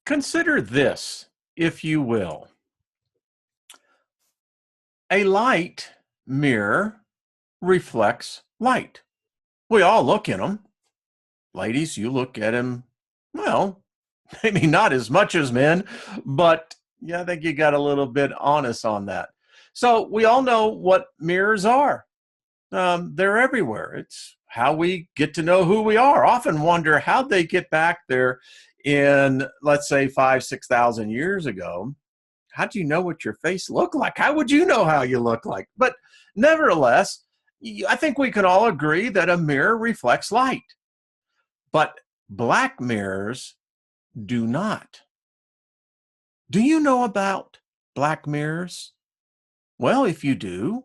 Consider this, if you will. A light mirror reflects light. We all look in them. Ladies, you look at them, well, maybe not as much as men, but yeah, I think you got a little bit honest on that. So we all know what mirrors are. They're everywhere. It's how we get to know who we are. Often wonder how they get back there in, let's say, 5,000, 6,000 years ago. How do you know what your face looked like? How would you know how you look like? But nevertheless, I think we can all agree that a mirror reflects light. But black mirrors do not. Do you know about black mirrors? Well, if you do,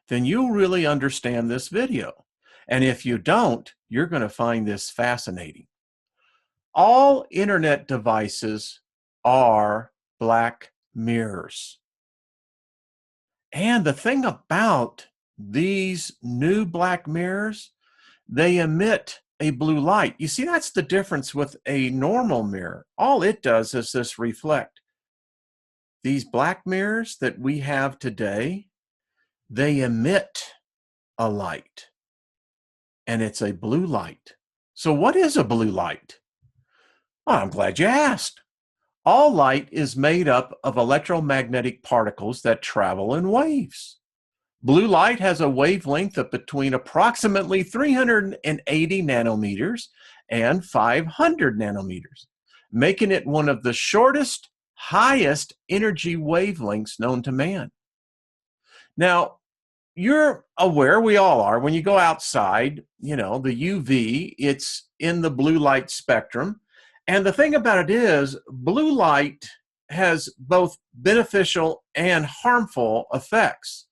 then you'll really understand this video. And if you don't, you're going to find this fascinating. All internet devices are black mirrors. And the thing about these new black mirrors, they emit a blue light. You see, that's the difference with a normal mirror. All it does is this reflect. These black mirrors that we have today, they emit a light, and it's a blue light. So what is a blue light? Well, I'm glad you asked. All light is made up of electromagnetic particles that travel in waves. Blue light has a wavelength of between approximately 380 nanometers and 500 nanometers, making it one of the shortest, highest energy wavelengths known to man. Now, you're aware, we all are, when you go outside, you know, the UV, it's in the blue light spectrum. And the thing about it is, blue light has both beneficial and harmful effects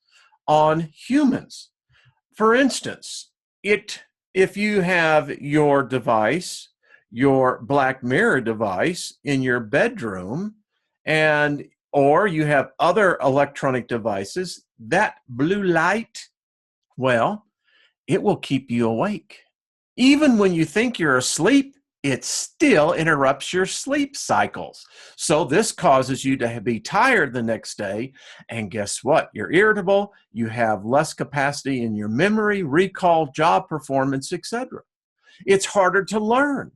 on humans. For instance, if you have your device, your black mirror device in your bedroom, or you have other electronic devices, that blue light, well, it will keep you awake. Even when you think you're asleep, it still interrupts your sleep cycles. So this causes you to be tired the next day. And guess what? You're irritable. You have less capacity in your memory, recall, job performance, etc. It's harder to learn.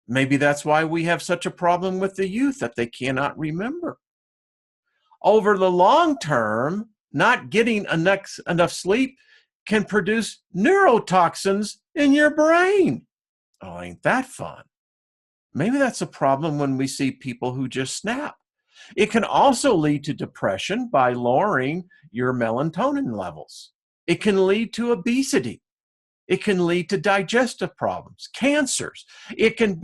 Maybe that's why we have such a problem with the youth, that they cannot remember. Over the long term, not getting enough sleep can produce neurotoxins in your brain. Oh, ain't that fun? Maybe that's a problem when we see people who just snap. It can also lead to depression by lowering your melatonin levels. It can lead to obesity. It can lead to digestive problems, cancers. It can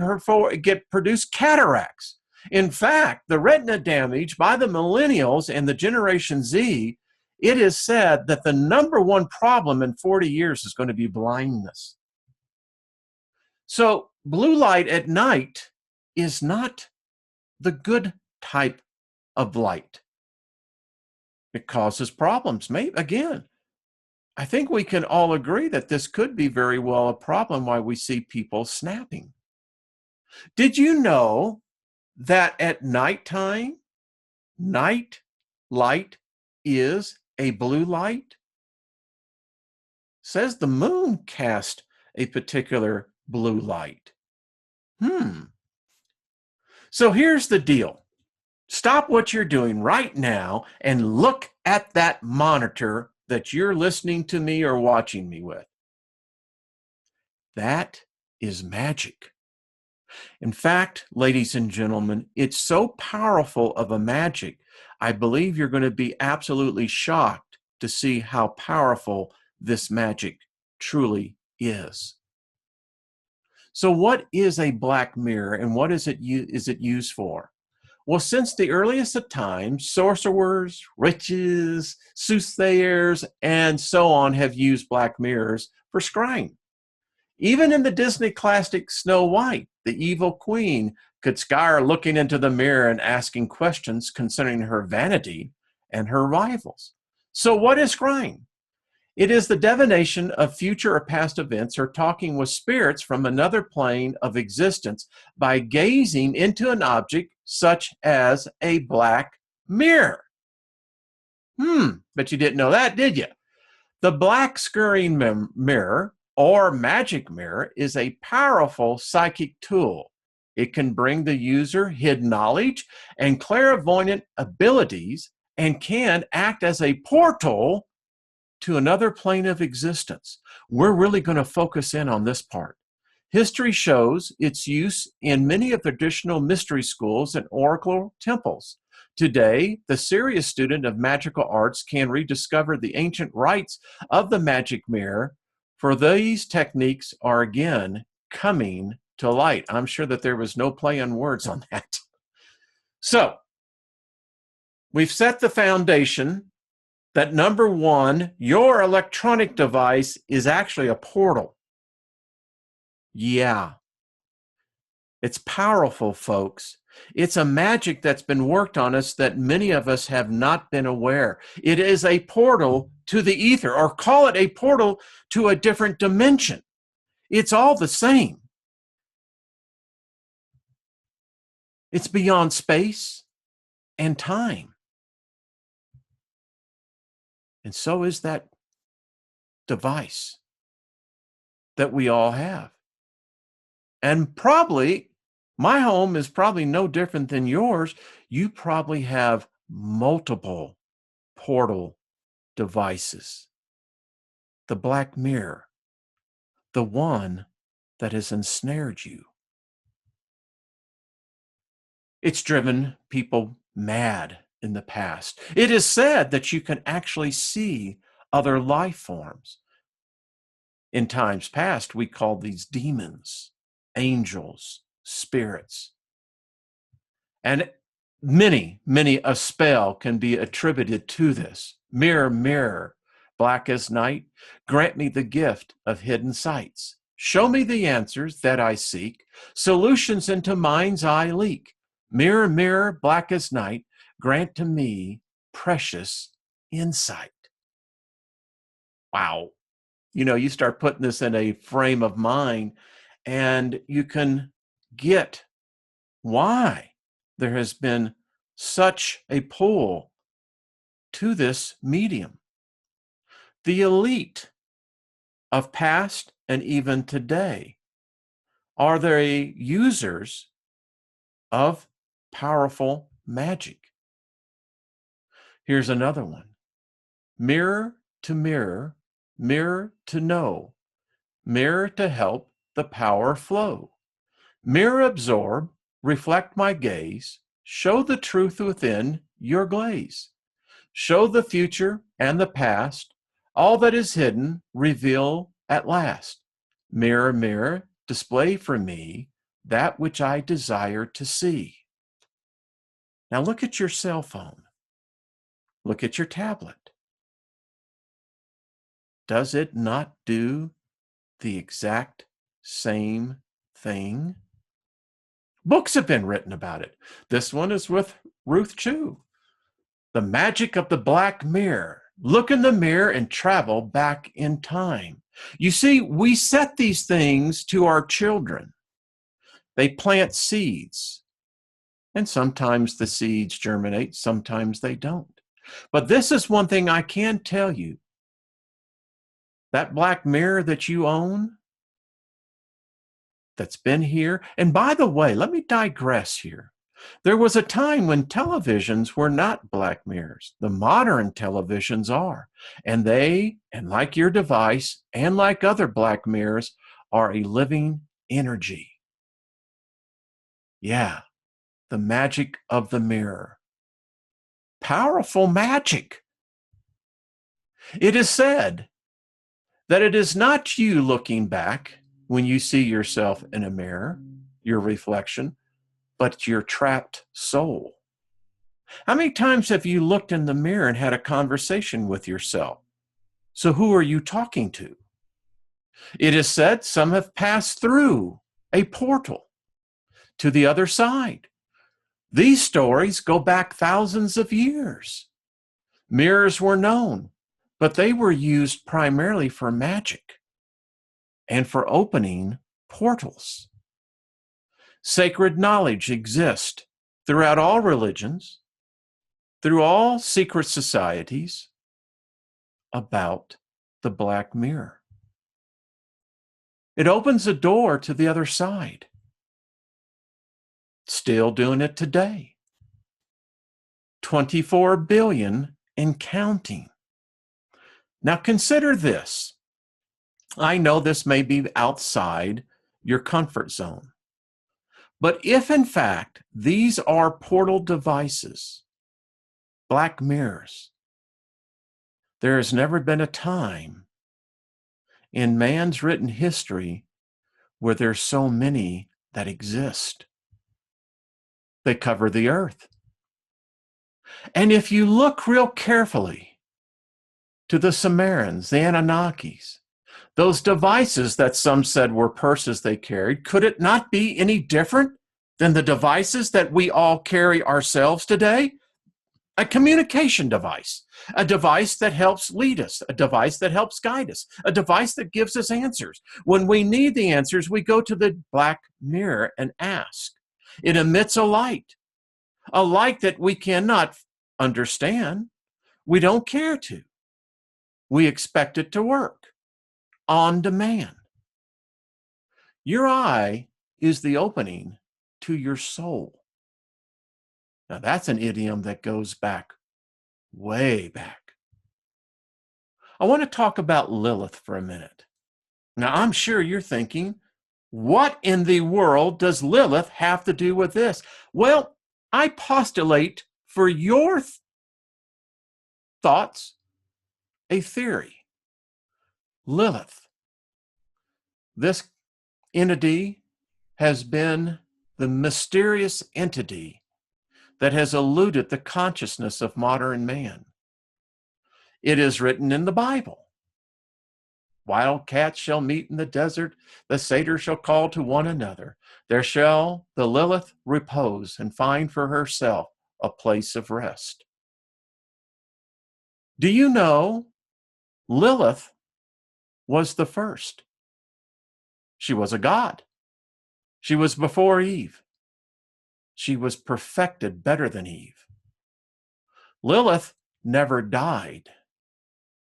produce cataracts. In fact, the retina damage by the millennials and the Generation Z, it is said that the #1 problem in 40 years is going to be blindness. So blue light at night is not the good type of light. It causes problems. Maybe, again, I think we can all agree that this could be very well a problem why we see people snapping. Did you know that at nighttime, night light is a blue light? Says the moon casts a particular blue light. So here's the deal. Stop what you're doing right now and look at that monitor that you're listening to me or watching me with. That is magic. In fact, ladies and gentlemen, it's so powerful of a magic, I believe you're going to be absolutely shocked to see how powerful this magic truly is. So what is a black mirror, and what is it used for? Well, since the earliest of times, sorcerers, witches, soothsayers, and so on have used black mirrors for scrying. Even in the Disney classic Snow White, the evil queen could scare looking into the mirror and asking questions concerning her vanity and her rivals. So what is scrying? It is the divination of future or past events or talking with spirits from another plane of existence by gazing into an object such as a black mirror. But you didn't know that, did you? The black scurrying mirror or magic mirror is a powerful psychic tool. It can bring the user hidden knowledge and clairvoyant abilities and can act as a portal to another plane of existence. We're really going to focus in on this part. History shows its use in many of the traditional mystery schools and oracle temples. Today, the serious student of magical arts can rediscover the ancient rites of the magic mirror, for these techniques are again coming to light. I'm sure that there was no play on words on that. So, we've set the foundation that number one, your electronic device is actually a portal. Yeah. It's powerful, folks. It's a magic that's been worked on us that many of us have not been aware. It is a portal to the ether, or call it a portal to a different dimension. It's all the same. It's beyond space and time. And so is that device that we all have. And probably, my home is probably no different than yours. You probably have multiple portal devices. The black mirror, the one that has ensnared you. It's driven people mad in the past. It is said that you can actually see other life forms. In times past, we called these demons, angels, spirits. And many a spell can be attributed to this. Mirror, mirror, black as night, grant me the gift of hidden sights. Show me the answers that I seek, solutions into mind's eye leak. Mirror, mirror, black as night, grant to me precious insight. Wow. You start putting this in a frame of mind, and you can get why there has been such a pull to this medium. The elite of past and even today are the users of powerful magic. Here's another one. Mirror to mirror, mirror to know, mirror to help the power flow. Mirror absorb, reflect my gaze, show the truth within your glaze. Show the future and the past, all that is hidden, reveal at last. Mirror, mirror, display for me that which I desire to see. Now look at your cell phone. Look at your tablet. Does it not do the exact same thing? Books have been written about it. This one is with Ruth Chu. The Magic of the Black Mirror. Look in the mirror and travel back in time. You see, we set these things to our children. They plant seeds, and sometimes the seeds germinate, sometimes they don't. But this is one thing I can tell you. That black mirror that you own, that's been here, and by the way, let me digress here. There was a time when televisions were not black mirrors. The modern televisions are. And they, and like your device, and like other black mirrors, are a living energy. Yeah, the magic of the mirror. Powerful magic. It is said that it is not you looking back when you see yourself in a mirror, your reflection, but your trapped soul. How many times have you looked in the mirror and had a conversation with yourself? So who are you talking to? It is said some have passed through a portal to the other side. These stories go back thousands of years. Mirrors were known but they were used primarily for magic and for opening portals. Sacred knowledge exists throughout all religions, through all secret societies, about the black mirror. It opens a door to the other side. Still doing it today. 24 billion and counting. Now consider this. I know this may be outside your comfort zone, but if in fact these are portal devices, black mirrors, there has never been a time in man's written history where there's so many that exist. They cover the earth. And if you look real carefully to the Sumerians, the Anunnakis, those devices that some said were purses they carried, could it not be any different than the devices that we all carry ourselves today? A communication device, a device that helps lead us, a device that helps guide us, a device that gives us answers. When we need the answers, we go to the black mirror and ask. It emits a light that we cannot understand. We don't care to. We expect it to work on demand. Your eye is the opening to your soul. Now that's an idiom that goes back, way back. I want to talk about Lilith for a minute. Now I'm sure you're thinking, what in the world does Lilith have to do with this? Well, I postulate for your thoughts a theory. Lilith, this entity, has been the mysterious entity that has eluded the consciousness of modern man. It is written in the Bible. Wild cats shall meet in the desert, the satyrs shall call to one another. There shall the Lilith repose and find for herself a place of rest. Do you know Lilith was the first? She was a god. She was before Eve. She was perfected better than Eve. Lilith never died.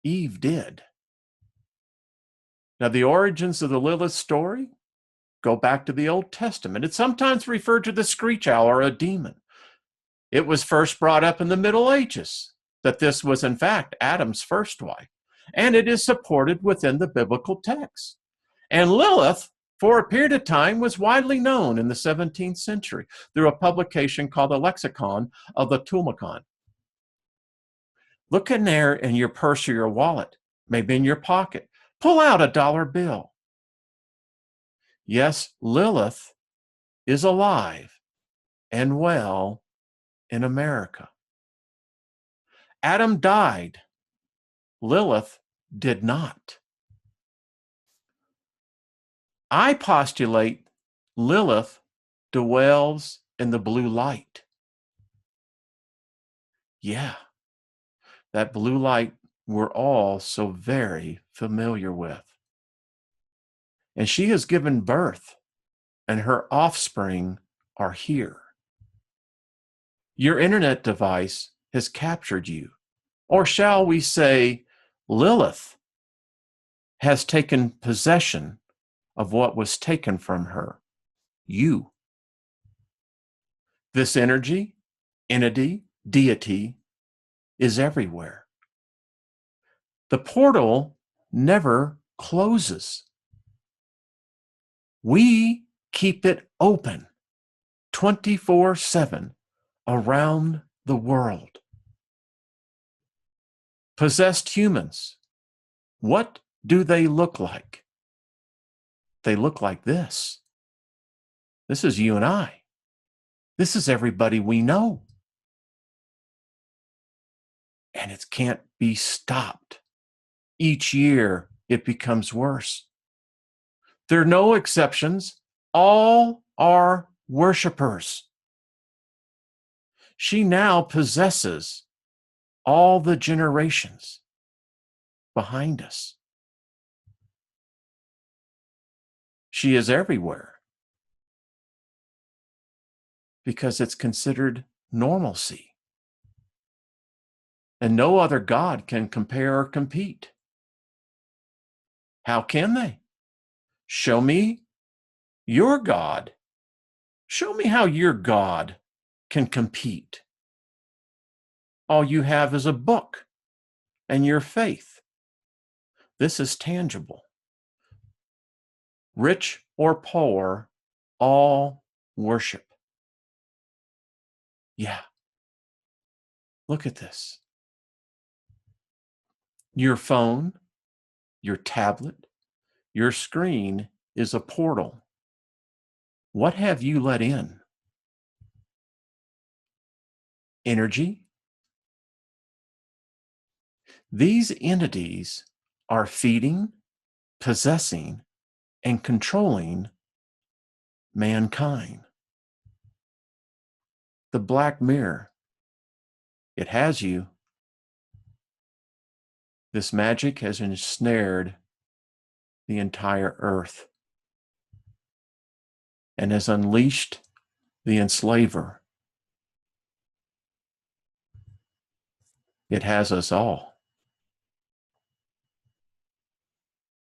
Eve did. Now, the origins of the Lilith story go back to the Old Testament. It's sometimes referred to the screech owl or a demon. It was first brought up in the Middle Ages that this was, in fact, Adam's first wife, and it is supported within the biblical text. And Lilith, for a period of time, was widely known in the 17th century through a publication called the Lexicon of the Tulmacon. Look in there in your purse or your wallet, maybe in your pocket. Pull out a dollar bill. Yes, Lilith is alive and well in America. Adam died. Lilith did not. I postulate Lilith dwells in the blue light. Yeah, that blue light we're all so very familiar with. And she has given birth, and her offspring are here. Your internet device has captured you. Or shall we say, Lilith has taken possession of what was taken from her, you. This energy, entity, deity is everywhere. The portal never closes. We keep it open 24/7 around the world. Possessed humans, what do they look like? They look like this. This is you and I. This is everybody we know. And it can't be stopped. Each year, it becomes worse. There are no exceptions. All are worshipers. She now possesses all the generations. behind us. She is everywhere because it's considered normalcy. And no other god can compare or compete. How can they? Show me your God. Show me how your God can compete. All you have is a book and your faith. This is tangible. Rich or poor, all worship. Yeah. Look at this. Your phone, your tablet, your screen is a portal. What have you let in? Energy? These entities are feeding, possessing, and controlling mankind. The black mirror, it has you. This magic has ensnared the entire earth and has unleashed the enslaver. It has us all.